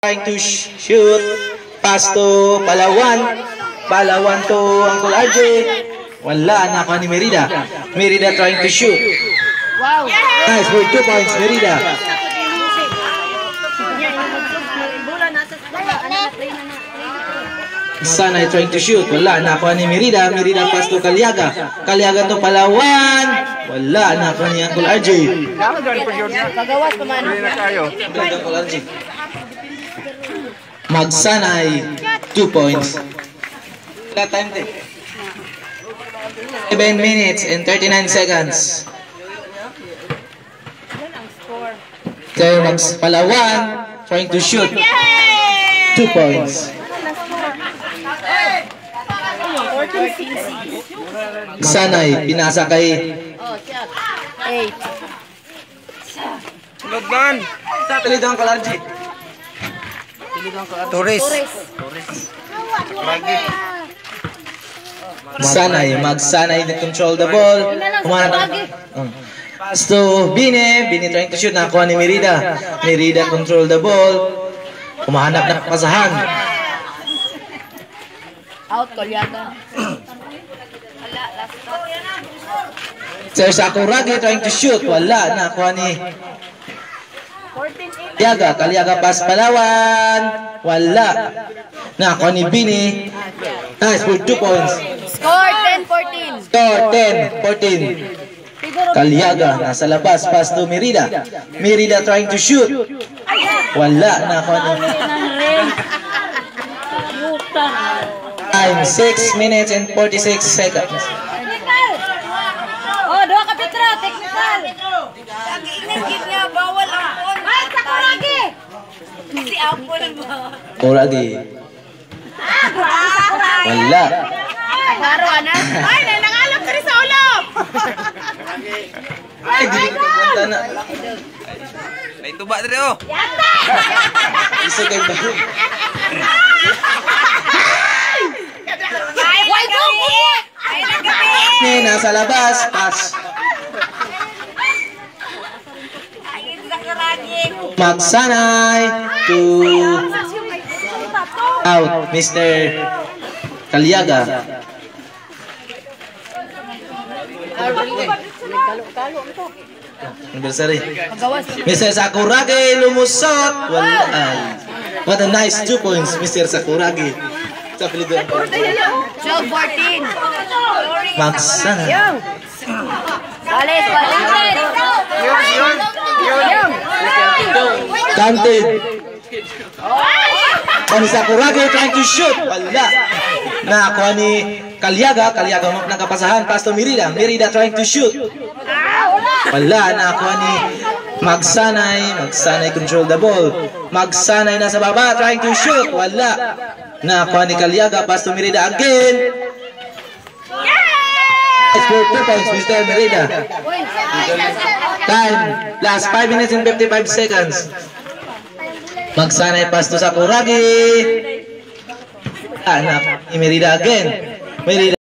Trying to shoot pass to Palawan to Uncle RJ. Wala, nakuha ni Merida. Merida trying to shoot. Wow. Nice for 2 points, Merida. Sanay trying to shoot. Wala, nakuha ni Merida. Merida pass to Caliaga. Caliaga to Palawan. Wala, nakuha ni Uncle RJ. Kagawas pa man. Uncle RJ. Magsanay 2 points. Wala time din. 7 minutes and 39 seconds. Kaya Palawan trying to shoot 2 points. Sanay pinasa kay 8. Logban. Pilidang Kalarji. Torres. Magsanay to control the ball. Pass to Bine trying to shoot. Nakuha ni Merida. Merida control the ball. Kumahanap na pasahan. Out, Caliaga. Sir Sakuragi trying to shoot. Wala. Nakuha ni Caliaga pass Palawan. Wala. Nakuha ni Bini. Nice for 2 points. Score 10-14. Score 10-14. Caliaga nasa labas. Pass to Merida. Merida trying to shoot. Wala. Nakuha ni time 6 minutes and 46 seconds. Oh, doa ka Petra, technical. Inigit niya, bawal ang phone. Ay, Sakuragi! Si Apple ba? Kuragi. Wala. Paro, ana? Ay, nanangalap ka rin sa ulap! Ay, di ko punta na. May tuba dito oh. Yata! Isa kay Bayo. Why go? Ay, nagabi! Nasa labas. Pass. Magsanay to out, Mr. Caliaga. Anniversary. Mr. Sakuragi lumusot. Wala. What a nice 2 points, Mr. Sakuragi. 12-14. Magsanay. Balik. Counted. Kani Sakuragi trying to shoot. Wala. Nakuha ni Caliaga. Caliaga nagkapasahan. Pass to Merida. Merida trying to shoot. Wala. Nakuha ni Magsanay. Magsanay control the ball. Magsanay nasa baba trying to shoot. Wala. Nakuha ni Caliaga. Pass to Merida again. It's for 2 points, Mr. Merida. Time. Last 5 minutes and 55 seconds. Magsanay pass to Sakuragi. Anak ni Merida again. Merida.